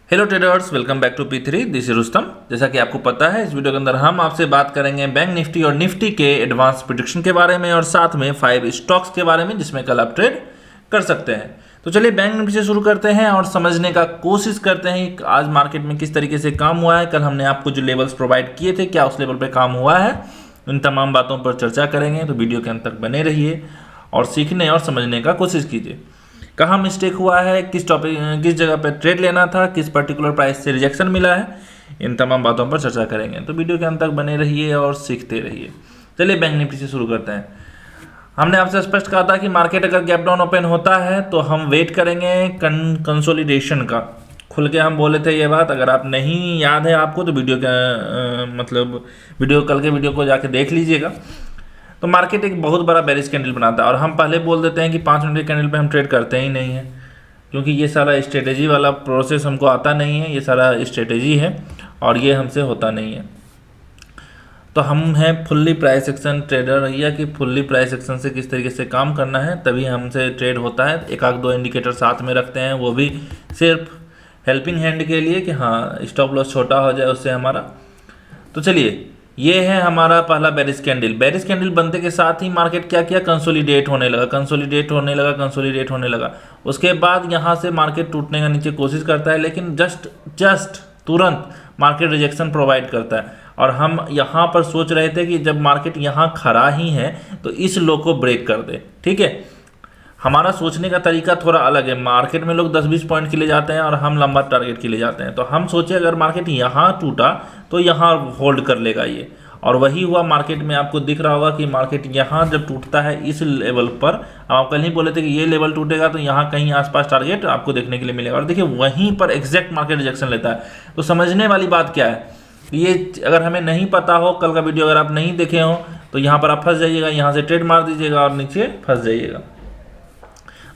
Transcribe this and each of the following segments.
Hello traders, welcome back to P3। This is Rustam. जैसा कि आपको पता है, इस वीडियो के अंदर हम आपसे बात करेंगे बैंक निफ्टी और निफ्टी के एडवांस प्रेडिक्शन के बारे में और साथ में 5 स्टॉक्स के बारे में जिसमें कल आप ट्रेड कर सकते हैं। तो चलिए बैंक निफ्टी से शुरू करते हैं और समझने का कोशिश करते हैं कि आज मार्केट में किस तरीके से काम हुआ है। कल हमने आपको जो लेवल्स प्रोवाइड किए थे, क्या उस लेवल पर काम हुआ है, इन तमाम बातों पर चर्चा करेंगे। तो वीडियो के अंत तक बने रहिए और सीखने और समझने का कोशिश कीजिए। कहाँ मिस्टेक हुआ है, किस टॉपिक किस जगह पर ट्रेड लेना था, किस पर्टिकुलर प्राइस से रिजेक्शन मिला है, इन तमाम बातों पर चर्चा करेंगे। तो वीडियो के अंत तक बने रहिए और सीखते रहिए। चलिए बैंक निफ्टी से शुरू करते हैं। हमने आपसे स्पष्ट कहा था कि मार्केट अगर गैप डाउन ओपन होता है तो हम वेट करेंगे कंसोलिडेशन का। खुल के हम बोले थे ये बात। अगर आप नहीं याद है आपको तो वीडियो कल के वीडियो को जाके देख लीजिएगा। तो मार्केट एक बहुत बड़ा बेरिश कैंडल बनाता है और हम पहले बोल देते हैं कि 5 मिनट के कैंडल पे हम ट्रेड करते ही नहीं है, क्योंकि ये सारा स्ट्रेटेजी वाला प्रोसेस हमको आता नहीं है। ये सारा स्ट्रेटेजी है और ये हमसे होता नहीं है। तो हम हैं फुल्ली प्राइस एक्शन ट्रेडर भैया कि फुल्ली प्राइस एक्शन से किस तरीके से काम करना है, तभी हमसे ट्रेड होता है। एक आध दो इंडिकेटर साथ में रखते हैं, वो भी सिर्फ हेल्पिंग हैंड के लिए कि हाँ स्टॉप लॉस छोटा हो जाए उससे हमारा। तो चलिए, ये है हमारा पहला बेरिश कैंडल। बेरिश कैंडल बनते के साथ ही मार्केट क्या किया, कंसोलिडेट होने लगा। उसके बाद यहाँ से मार्केट टूटने का नीचे कोशिश करता है, लेकिन जस्ट तुरंत मार्केट रिजेक्शन प्रोवाइड करता है। और हम यहाँ पर सोच रहे थे कि जब मार्केट यहाँ खड़ा ही है तो इस लो को ब्रेक कर दे। ठीक है, हमारा सोचने का तरीका थोड़ा अलग है। मार्केट में लोग 10-20 पॉइंट के लिए जाते हैं और हम लंबा टारगेट के लिए जाते हैं। तो हम सोचे अगर मार्केट यहाँ टूटा तो यहाँ होल्ड कर लेगा ये, और वही हुआ। मार्केट में आपको दिख रहा होगा कि मार्केट यहाँ जब टूटता है इस लेवल पर, आप कल ही बोले थे कि ये लेवल टूटेगा तो यहाँ कहीं आसपास टारगेट आपको देखने के लिए मिलेगा, और देखिए वहीं पर एग्जैक्ट मार्केट रिजेक्शन लेता है। तो समझने वाली बात क्या है, ये अगर हमें नहीं पता हो, कल का वीडियो अगर आप नहीं देखे हो तो यहाँ पर आप फंस जाइएगा, यहाँ से ट्रेड मार दीजिएगा और नीचे फंस जाइएगा।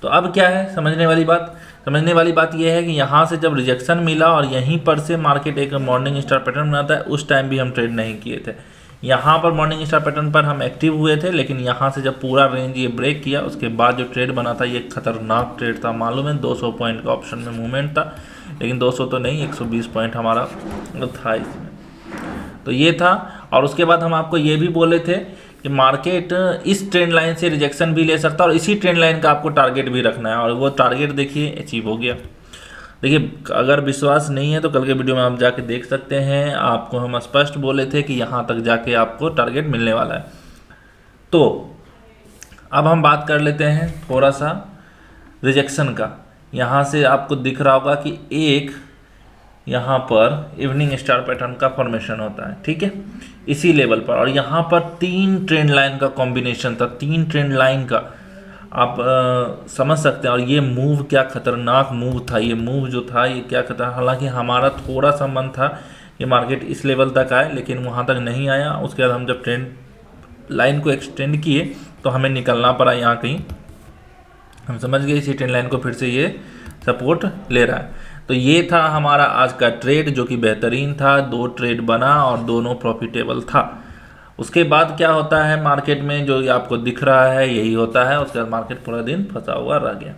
तो अब क्या है समझने वाली बात यह है कि यहाँ से जब रिजेक्शन मिला और यहीं पर से मार्केट एक मॉर्निंग स्टार पैटर्न बनाता है, उस टाइम भी हम ट्रेड नहीं किए थे। यहाँ पर मॉर्निंग स्टार पैटर्न पर हम एक्टिव हुए थे, लेकिन यहाँ से जब पूरा रेंज ये ब्रेक किया उसके बाद जो ट्रेड बना था ये खतरनाक ट्रेड था। मालूम है 200 पॉइंट का ऑप्शन में मूवमेंट था, लेकिन 200 तो नहीं, 120 पॉइंट हमारा था इसमें। तो ये था। और उसके बाद हम आपको ये भी बोले थे कि मार्केट इस ट्रेंड लाइन से रिजेक्शन भी ले सकता है और इसी ट्रेंड लाइन का आपको टारगेट भी रखना है, और वो टारगेट देखिए अचीव हो गया। देखिए, अगर विश्वास नहीं है तो कल के वीडियो में आप जाके देख सकते हैं। आपको हम स्पष्ट बोले थे कि यहाँ तक जाके आपको टारगेट मिलने वाला है। तो अब हम बात कर लेते हैं थोड़ा सा रिजेक्शन का। यहाँ से आपको दिख रहा होगा कि एक यहाँ पर इवनिंग स्टार पैटर्न का फॉर्मेशन होता है, ठीक है, इसी लेवल पर। और यहाँ पर 3 ट्रेंड लाइन का कॉम्बिनेशन था, 3 ट्रेंड लाइन का आप समझ सकते हैं। और ये मूव क्या खतरनाक मूव था, ये मूव जो था ये क्या खतरनाक। हालांकि हमारा थोड़ा सा मन था कि मार्केट इस लेवल तक आए, लेकिन वहाँ तक नहीं आया। उसके बाद हम जब ट्रेंड लाइन को एक्सटेंड किए तो हमें निकलना पड़ा यहाँ कहीं। हम समझ गए इसी ट्रेंड लाइन को फिर से ये सपोर्ट ले रहा है। तो ये था हमारा आज का ट्रेड, जो कि बेहतरीन था। 2 ट्रेड बना और दोनों प्रॉफिटेबल था। उसके बाद क्या होता है मार्केट में, जो आपको दिख रहा है यही होता है। उसके बाद मार्केट पूरा दिन फंसा हुआ रह गया।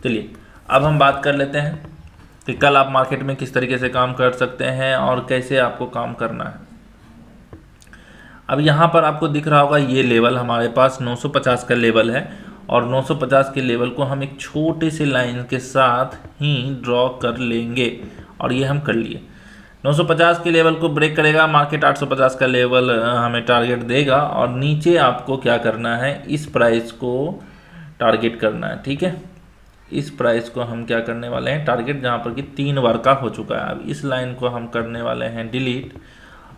चलिए, अब हम बात कर लेते हैं कि कल आप मार्केट में किस तरीके से काम कर सकते हैं और कैसे आपको काम करना है। अब यहाँ पर आपको दिख रहा होगा ये लेवल हमारे पास 950 का लेवल है, और 950 के लेवल को हम एक छोटे से लाइन के साथ ही ड्रॉ कर लेंगे, और ये हम कर लिए। 950 के लेवल को ब्रेक करेगा मार्केट, 850 का लेवल हमें टारगेट देगा, और नीचे आपको क्या करना है, इस प्राइस को टारगेट करना है। ठीक है, इस प्राइस को हम क्या करने वाले हैं, टारगेट, जहाँ पर कि 3 बार का हो चुका है। अब इस लाइन को हम करने वाले हैं डिलीट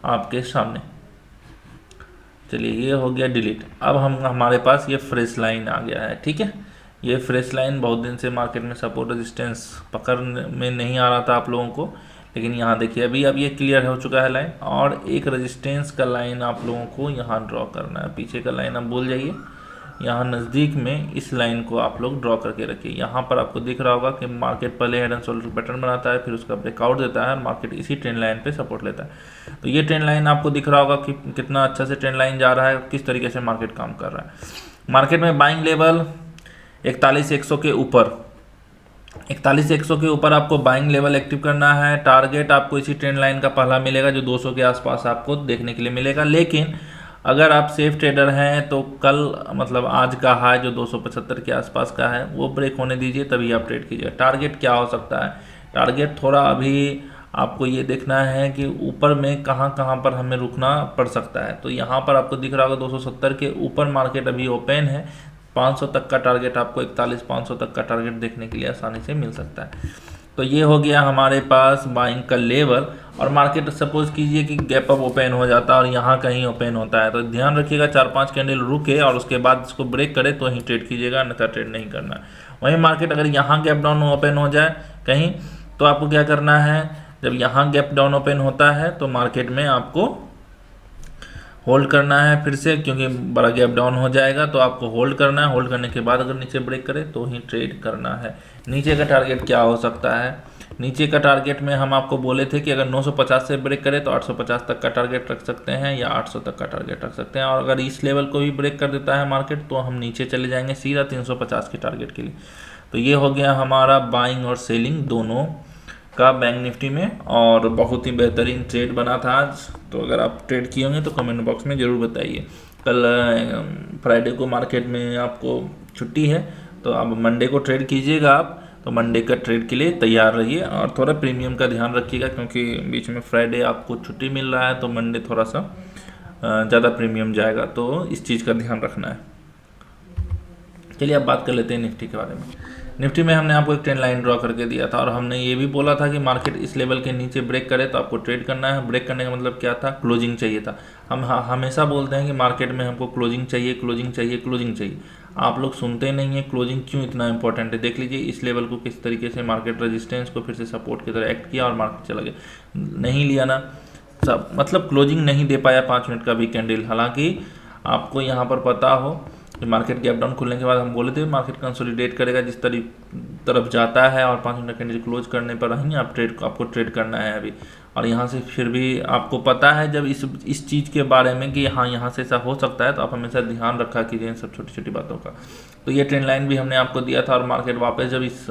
आपके सामने। चलिए, ये हो गया डिलीट। अब हमारे पास ये फ्रेश लाइन आ गया है। ठीक है, ये फ्रेश लाइन बहुत दिन से मार्केट में सपोर्ट रेजिस्टेंस पकड़ में नहीं आ रहा था आप लोगों को, लेकिन यहाँ देखिए अभी अब ये क्लियर हो चुका है लाइन। और एक रेजिस्टेंस का लाइन आप लोगों को यहाँ ड्रॉ करना है। पीछे का लाइन आप भूल जाइए, यहाँ नज़दीक में इस लाइन को आप लोग ड्रॉ करके रखिए। यहाँ पर आपको दिख रहा होगा कि मार्केट पहले हेड एंड शोल्डर पैटर्न बनाता है, फिर उसका ब्रेकआउट देता है, मार्केट इसी ट्रेंड लाइन पे सपोर्ट लेता है। तो ये ट्रेंड लाइन आपको दिख रहा होगा कि कितना अच्छा से ट्रेंड लाइन जा रहा है, किस तरीके से मार्केट काम कर रहा है। मार्केट में बाइंग लेवल 41,100 के ऊपर 41,100 के ऊपर आपको बाइंग लेवल एक्टिव करना है। टारगेट आपको इसी ट्रेंड लाइन का पहला मिलेगा जो 200 के आसपास आपको देखने के लिए मिलेगा। लेकिन अगर आप सेफ ट्रेडर हैं तो कल मतलब आज का हाई जो 275 के आसपास का है वो ब्रेक होने दीजिए, तभी आप ट्रेड कीजिए। टारगेट क्या हो सकता है? टारगेट थोड़ा अभी आपको ये देखना है कि ऊपर में कहाँ कहाँ पर हमें रुकना पड़ सकता है। तो यहाँ पर आपको दिख रहा होगा 270 के ऊपर मार्केट अभी ओपन है। 500 तक का टारगेट आपको 41,500 तक का टारगेट देखने के लिए आसानी से मिल सकता है। तो ये हो गया हमारे पास बाइंग का लेवल। और मार्केट सपोज कीजिए कि गैप अप ओपन हो जाता है और यहाँ कहीं ओपन होता है, तो ध्यान रखिएगा 4-5 कैंडल रुके और उसके बाद इसको ब्रेक करे तो ही ट्रेड कीजिएगा, अन्यथा ट्रेड नहीं करना है। वहीं मार्केट अगर यहाँ गैप डाउन ओपन हो जाए कहीं, तो आपको क्या करना है? जब यहाँ गैप डाउन ओपन होता है तो मार्केट में आपको होल्ड करना है फिर से, क्योंकि बड़ा गैप डाउन हो जाएगा तो आपको होल्ड करना है। होल्ड करने के बाद अगर नीचे ब्रेक करे तो ही ट्रेड करना है। नीचे का टारगेट क्या हो सकता है? नीचे का टारगेट में हम आपको बोले थे कि अगर 950 से ब्रेक करे तो 850 तक का टारगेट रख सकते हैं या 800 तक का टारगेट रख सकते हैं। और अगर इस लेवल को भी ब्रेक कर देता है मार्केट तो हम नीचे चले जाएंगे सीधा 350 के टारगेट के लिए। तो ये हो गया हमारा बाइंग और सेलिंग दोनों का बैंक निफ्टी में, और बहुत ही बेहतरीन ट्रेड बना था आज। तो अगर आप ट्रेड किए होंगे तो कमेंट बॉक्स में ज़रूर बताइए। कल फ्राइडे को मार्केट में आपको छुट्टी है, तो अब मंडे को ट्रेड कीजिएगा आप। तो मंडे का ट्रेड के लिए तैयार रहिए और थोड़ा प्रीमियम का ध्यान रखिएगा, क्योंकि बीच में फ्राइडे आपको छुट्टी मिल रहा है तो मंडे थोड़ा सा ज़्यादा प्रीमियम जाएगा, तो इस चीज़ का ध्यान रखना है। चलिए अब बात कर लेते हैं निफ्टी के बारे में। निफ्टी में हमने आपको एक ट्रेंड लाइन ड्रॉ करके दिया था और हमने ये भी बोला था कि मार्केट इस लेवल के नीचे ब्रेक करे तो आपको ट्रेड करना है। ब्रेक करने का मतलब क्या था? क्लोजिंग चाहिए था। हम हमेशा बोलते हैं कि मार्केट में हमको क्लोजिंग चाहिए, क्लोजिंग चाहिए, क्लोजिंग चाहिए। आप लोग सुनते नहीं हैं। क्लोजिंग क्यों इतना इंपॉर्टेंट है? देख लीजिए इस लेवल को किस तरीके से मार्केट रेजिस्टेंस को फिर से सपोर्ट की तरह एक्ट किया और मार्केट चला गया। नहीं लिया ना सब, मतलब क्लोजिंग नहीं दे पाया 5 मिनट का भी कैंडल। हालांकि आपको यहाँ पर पता हो कि मार्केट गैप डाउन खुलने के बाद हम बोले थे मार्केट कंसोलिडेट करेगा जिस तरफ जाता है, और 5 मिनट कैंडल क्लोज करने पर ही आपको ट्रेड करना है अभी। और यहाँ से फिर भी आपको पता है जब इस चीज़ के बारे में कि हाँ यहाँ से ऐसा हो सकता है, तो आप हमेशा ध्यान रखा कीजिए इन सब छोटी छोटी बातों का। तो ये ट्रेंड लाइन भी हमने आपको दिया था और मार्केट वापस जब इस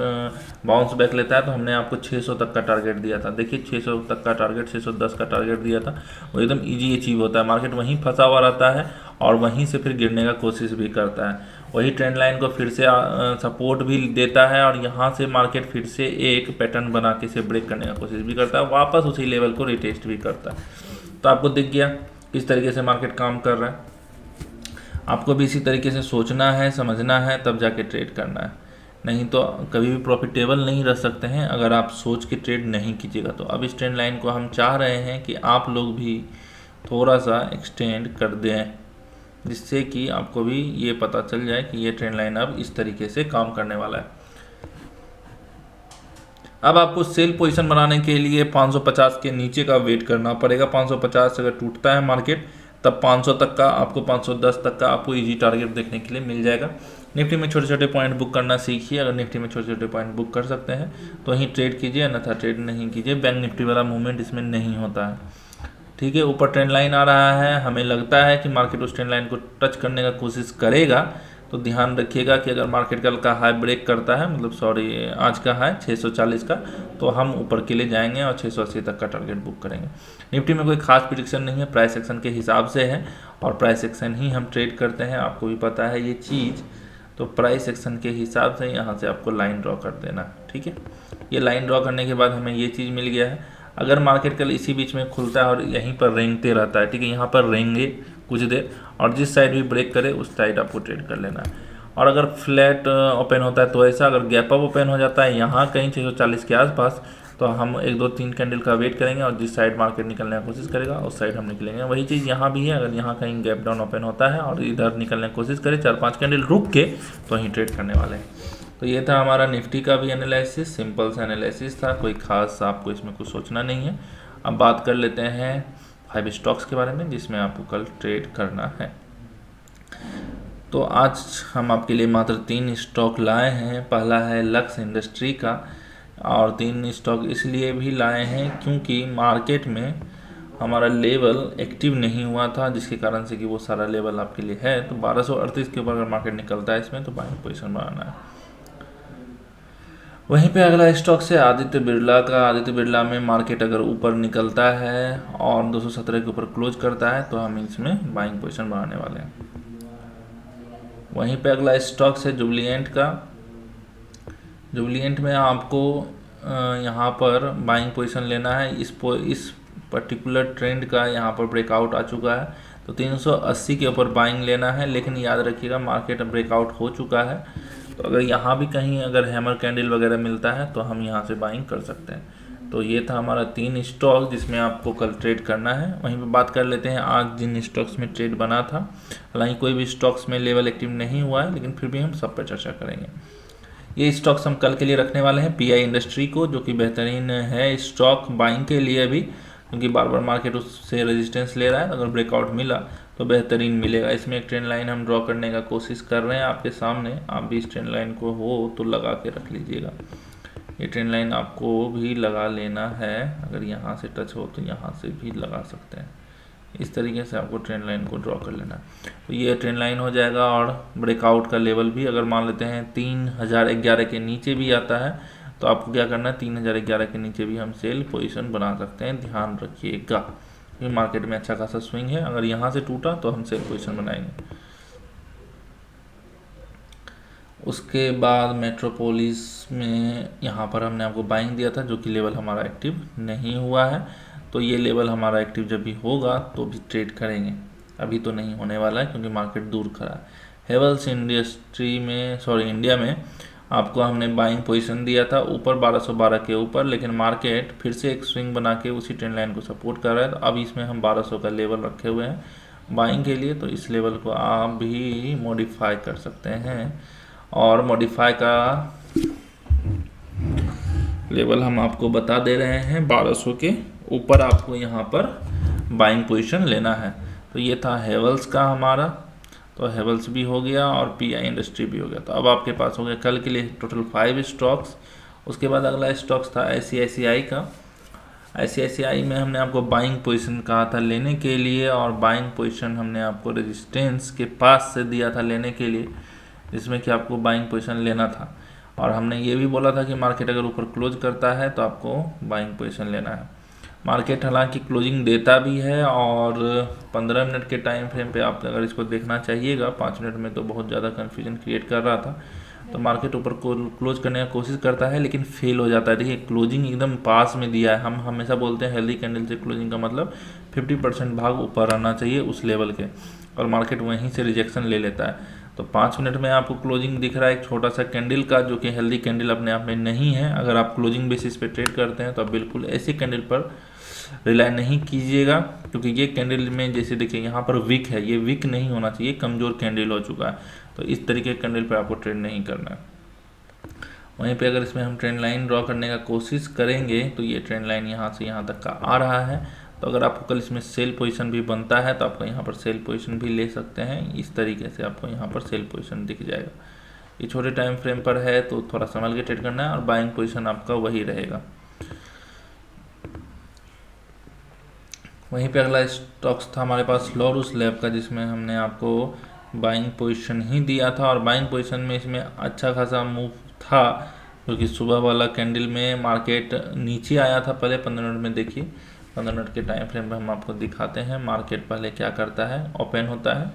बाउंस बैक लेता है तो हमने आपको 600 तक का टारगेट दिया था। देखिए 600 तक का टारगेट, 610 का टारगेट दिया था, वो एकदम ईजी अचीव होता है। मार्केट वहीं फंसा हुआ रहता है और वहीं से फिर गिरने का कोशिश भी करता है। वही ट्रेंड लाइन को फिर से सपोर्ट भी देता है और यहाँ से मार्केट फिर से एक पैटर्न बना के इसे ब्रेक करने का कोशिश भी करता है, वापस उसी लेवल को रिटेस्ट भी करता है। तो आपको दिख गया किस तरीके से मार्केट काम कर रहा है। आपको भी इसी तरीके से सोचना है, समझना है, तब जाके ट्रेड करना है। नहीं तो कभी भी प्रॉफिटेबल नहीं रह सकते हैं अगर आप सोच के ट्रेड नहीं कीजिएगा। तो अब इस ट्रेंड लाइन को हम चाह रहे हैं कि आप लोग भी थोड़ा सा एक्सटेंड कर दें, जिससे कि आपको भी ये पता चल जाए कि ये ट्रेंड लाइन अब इस तरीके से काम करने वाला है। अब आपको सेल पोजीशन बनाने के लिए 550 के नीचे का वेट करना पड़ेगा। 550 अगर टूटता है मार्केट तब 500 तक का आपको, 510 तक का आपको इजी टारगेट देखने के लिए मिल जाएगा। निफ्टी में छोटे छोटे पॉइंट बुक करना सीखिए। अगर निफ्टी में छोटे छोटे पॉइंट बुक कर सकते हैं तो ही ट्रेड कीजिए, अन्यथा ट्रेड नहीं कीजिए। बैंक निफ्टी वाला मूवमेंट इसमें नहीं होता है। ठीक है, ऊपर ट्रेंड लाइन आ रहा है, हमें लगता है कि मार्केट उस ट्रेंड लाइन को टच करने का कोशिश करेगा। तो ध्यान रखिएगा कि अगर मार्केट कल का हाई ब्रेक करता है, मतलब आज का हाई 640 का, तो हम ऊपर के लिए जाएंगे और 680 तक का टारगेट बुक करेंगे। निफ्टी में कोई खास प्रेडिक्शन नहीं है, प्राइस एक्शन के हिसाब से है और प्राइस एक्शन ही हम ट्रेड करते हैं। आपको भी पता है ये चीज़। तो प्राइस एक्शन के हिसाब से यहाँ से आपको लाइन ड्रॉ कर देना। ठीक है, ये लाइन ड्रॉ करने के बाद हमें ये चीज़ मिल गया है। अगर मार्केट कल इसी बीच में खुलता है और यहीं पर रेंगते रहता है, ठीक है, यहाँ पर रेंगे कुछ देर और जिस साइड भी ब्रेक करे उस साइड आपको ट्रेड कर लेना है। और अगर फ्लैट ओपन होता है तो ऐसा, अगर गैप अप ओपन हो जाता है यहाँ कहीं 640 के आसपास, तो हम 1 2 3 कैंडल का वेट करेंगे और जिस साइड मार्केट निकलने की कोशिश करेगा उस साइड हम निकलेंगे। वही चीज़ यहाँ भी है। अगर यहाँ कहीं गैप डाउन ओपन होता है और इधर निकलने की कोशिश करे 4-5 कैंडल रुक के, तो ही ट्रेड करने वाले हैं। तो ये था हमारा निफ्टी का भी एनालिसिस, सिंपल सा एनालिसिस था, कोई खास आपको इसमें कुछ सोचना नहीं है। अब बात कर लेते हैं 5 स्टॉक्स के बारे में जिसमें आपको कल ट्रेड करना है। तो आज हम आपके लिए मात्र 3 स्टॉक लाए हैं। पहला है लक्स इंडस्ट्री का, और 3 स्टॉक इसलिए भी लाए हैं क्योंकि मार्केट में हमारा लेवल एक्टिव नहीं हुआ था, जिसके कारण से कि वो सारा लेवल आपके लिए है। तो 1238 के ऊपर अगर मार्केट निकलता है इसमें तो बाइंग पोजीशन बनाना है। वहीं पे अगला स्टॉक है आदित्य बिरला का। आदित्य बिरला में मार्केट अगर ऊपर निकलता है और 217 के ऊपर क्लोज करता है तो हम इसमें बाइंग पोजीशन बनाने वाले हैं। वहीं पे अगला स्टॉक है जुबलिएंट का। जुबलिएंट में आपको यहाँ पर बाइंग पोजीशन लेना है। इस पर्टिकुलर ट्रेंड का यहाँ पर ब्रेकआउट आ चुका है तो 380 के ऊपर बाइंग लेना है, लेकिन याद रखिएगा मार्केट ब्रेकआउट हो चुका है तो अगर यहाँ भी कहीं अगर हैमर कैंडल वगैरह मिलता है तो हम यहाँ से बाइंग कर सकते हैं। तो ये था हमारा 3 स्टॉक जिसमें आपको कल ट्रेड करना है। वहीं पे बात कर लेते हैं आज जिन स्टॉक्स में ट्रेड बना था। हालांकि कोई भी स्टॉक्स में लेवल एक्टिव नहीं हुआ है, लेकिन फिर भी हम सब पर चर्चा करेंगे। ये स्टॉक्स हम कल के लिए रखने वाले हैं पीआई इंडस्ट्री को, जो कि बेहतरीन है स्टॉक बाइंग के लिए अभी, क्योंकि बार बार मार्केट उससे रेजिस्टेंस ले रहा है। अगर ब्रेकआउट मिला तो बेहतरीन मिलेगा। इसमें एक ट्रेंड लाइन हम ड्रॉ करने का कोशिश कर रहे हैं आपके सामने। आप भी इस ट्रेंड लाइन को हो तो लगा के रख लीजिएगा। ये ट्रेंड लाइन आपको भी लगा लेना है, अगर यहाँ से टच हो तो यहाँ से भी लगा सकते हैं। इस तरीके से आपको ट्रेंड लाइन को ड्रॉ कर लेना है। तो ये ट्रेंड लाइन हो जाएगा और ब्रेकआउट का लेवल भी अगर मान लेते हैं 3011 के नीचे भी आता है तो आपको क्या करना है, 3011 के नीचे भी हम सेल पोजीशन बना सकते हैं। ध्यान रखिएगा क्योंकि मार्केट में अच्छा खासा स्विंग है। अगर यहाँ से टूटा तो हम सेल पोजीशन बनाएंगे। उसके बाद मेट्रोपोलिस में यहाँ पर हमने आपको बाइंग दिया था, जो कि लेवल हमारा एक्टिव नहीं हुआ है। तो ये लेवल हमारा एक्टिव जब भी होगा तो भी ट्रेड करेंगे। अभी तो नहीं होने वाला है क्योंकि मार्केट दूर खड़ा है। हेवल्स इंडिया में आपको हमने बाइंग पोजीशन दिया था ऊपर 1212 के ऊपर, लेकिन मार्केट फिर से एक स्विंग बना के उसी ट्रेंड लाइन को सपोर्ट कर रहा है। तो अब इसमें हम 1200 का लेवल रखे हुए हैं बाइंग के लिए। तो इस लेवल को आप भी मॉडिफाई कर सकते हैं और मॉडिफाई का लेवल हम आपको बता दे रहे हैं 1200 के ऊपर आपको यहाँ पर बाइंग पोजीशन लेना है। तो ये था हेवल्स का हमारा, तो हेवल्स भी हो गया और पीआई इंडस्ट्री भी हो गया। तो अब आपके पास हो गया कल के लिए टोटल 5 स्टॉक्स। उसके बाद अगला स्टॉक्स था ICICI का। ICICI में हमने आपको बाइंग पोजीशन कहा था लेने के लिए और बाइंग पोजीशन हमने आपको रेजिस्टेंस के पास से दिया था लेने के लिए, जिसमें कि आपको बाइंग पोजीशन लेना था। और हमने ये भी बोला था कि मार्केट अगर ऊपर क्लोज करता है तो आपको बाइंग पोजीशन लेना है। मार्केट हालांकि क्लोजिंग देता भी है और 15 मिनट के टाइम फ्रेम पे आप अगर इसको देखना चाहिएगा, 5 मिनट में तो बहुत ज़्यादा कन्फ्यूजन क्रिएट कर रहा था। तो मार्केट ऊपर को क्लोज करने का कोशिश करता है लेकिन फेल हो जाता है। देखिए क्लोजिंग एकदम पास में दिया है। हम हमेशा बोलते हैं हेल्दी कैंडल से क्लोजिंग का मतलब 50% भाग ऊपर आना चाहिए उस लेवल के, और मार्केट वहीं से रिजेक्शन ले लेता है। तो 5 मिनट में आपको क्लोजिंग दिख रहा है एक छोटा सा कैंडल का, जो कि हेल्दी कैंडल अपने आप में नहीं है। अगर आप क्लोजिंग बेसिस पे ट्रेड करते हैं तो आप बिल्कुल ऐसी कैंडल पर रिलाय नहीं कीजिएगा, क्योंकि ये कैंडल में जैसे देखिए यहाँ पर विक है, ये विक नहीं होना चाहिए, कमज़ोर कैंडल हो चुका है। तो इस तरीके के कैंडल पर आपको ट्रेड नहीं करना है। वहीं पे अगर इसमें हम ट्रेंड लाइन ड्रॉ करने का कोशिश करेंगे तो ये ट्रेंड लाइन यहाँ से यहाँ तक का आ रहा है। तो अगर आपको कल इसमें सेल पोजीशन भी बनता है तो आपको यहाँ पर सेल पोजीशन भी ले सकते हैं। इस तरीके से आपको यहाँ पर सेल पोजीशन दिख जाएगा। ये छोटे टाइम फ्रेम पर है तो थोड़ा संभल के ट्रेड करना है और बाइंग पोजीशन आपका वही रहेगा। वहीं पे अगला स्टॉक्स था हमारे पास लॉरस लैब का, जिसमें हमने आपको बाइंग पोजीशन ही दिया था और बाइंग पोजीशन में इसमें अच्छा खासा मूव था, क्योंकि सुबह वाला कैंडल में मार्केट नीचे आया था। पहले 15 मिनट में देखिए, 15 मिनट के टाइम फ्रेम में हम आपको दिखाते हैं मार्केट पहले क्या करता है। ओपन होता है,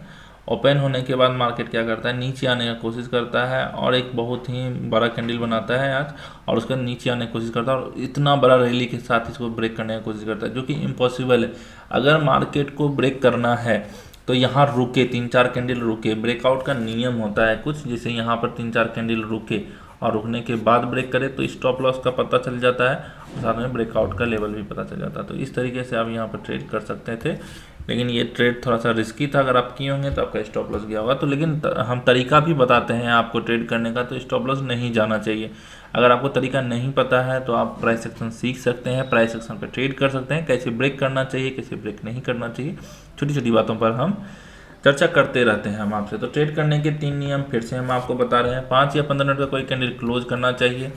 ओपन होने के बाद मार्केट क्या करता है, नीचे आने का कोशिश करता है और एक बहुत ही बड़ा कैंडल बनाता है आज, और उसका नीचे आने की कोशिश करता है और इतना बड़ा रैली के साथ इसको ब्रेक करने की कोशिश करता है, जो कि इम्पॉसिबल है। अगर मार्केट को ब्रेक करना है तो यहाँ रुके, 3-4 कैंडल रुके। ब्रेकआउट का नियम होता है कुछ, जैसे यहाँ पर 3-4 कैंडल रुके और रुकने के बाद ब्रेक करे तो स्टॉप लॉस का पता चल जाता है और साथ में ब्रेकआउट का लेवल भी पता चल जाता है। तो इस तरीके से आप यहाँ पर ट्रेड कर सकते थे, लेकिन ये ट्रेड थोड़ा सा रिस्की था। अगर आप किए होंगे तो आपका स्टॉप लॉस गया होगा। तो लेकिन हम तरीका भी बताते हैं आपको ट्रेड करने का, तो स्टॉप लॉस नहीं जाना चाहिए। अगर आपको तरीका नहीं पता है तो आप प्राइस एक्शन सीख सकते हैं, प्राइस एक्शन पर ट्रेड कर सकते हैं, कैसे ब्रेक करना चाहिए कैसे ब्रेक नहीं करना चाहिए। छोटी छोटी बातों पर हम चर्चा करते रहते हैं हम आपसे। तो ट्रेड करने के 3 नियम फिर से हम आपको बता रहे हैं। 5 या 15 मिनट का कोई कैंडल क्लोज करना चाहिए,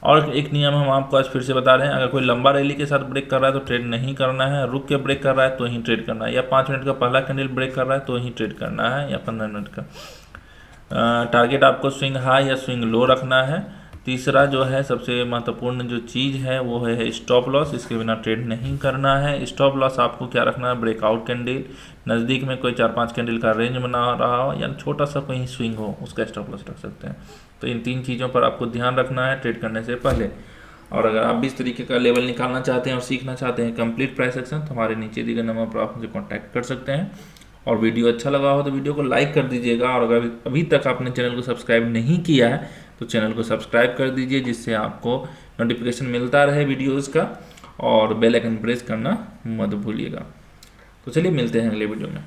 और एक नियम हम आपको आज फिर से बता रहे हैं, अगर कोई लंबा रैली के साथ ब्रेक कर रहा है तो ट्रेड नहीं करना है, रुक के ब्रेक कर रहा है तो ही ट्रेड करना है, या 5 मिनट का पहला कैंडल ब्रेक कर रहा है तो ही ट्रेड करना है, या 15 मिनट का। टारगेट आपको स्विंग हाई या स्विंग लो रखना है। तीसरा जो है सबसे महत्वपूर्ण जो चीज़ है वो है स्टॉप लॉस। इसके बिना ट्रेड नहीं करना है। स्टॉप लॉस आपको क्या रखना है, ब्रेकआउट कैंडल, नज़दीक में कोई 4-5 कैंडल का रेंज बना रहा हो या छोटा सा कोई स्विंग हो, उसका स्टॉप लॉस रख सकते हैं। तो इन 3 चीज़ों पर आपको ध्यान रखना है ट्रेड करने से पहले। और अगर आप भी इस तरीके का लेवल निकालना चाहते हैं और सीखना चाहते हैं कंप्लीट प्राइस एक्शन, तो हमारे नीचे दिए गए नंबर पर आप मुझे कॉन्टैक्ट कर सकते हैं। और वीडियो अच्छा लगा हो तो वीडियो को लाइक कर दीजिएगा। और अगर अभी तक आपने चैनल को सब्सक्राइब नहीं किया है तो चैनल को सब्सक्राइब कर दीजिए, जिससे आपको नोटिफिकेशन मिलता रहे वीडियोज़ का। और बेल आइकन प्रेस करना मत भूलिएगा। तो चलिए मिलते हैं अगले वीडियो में।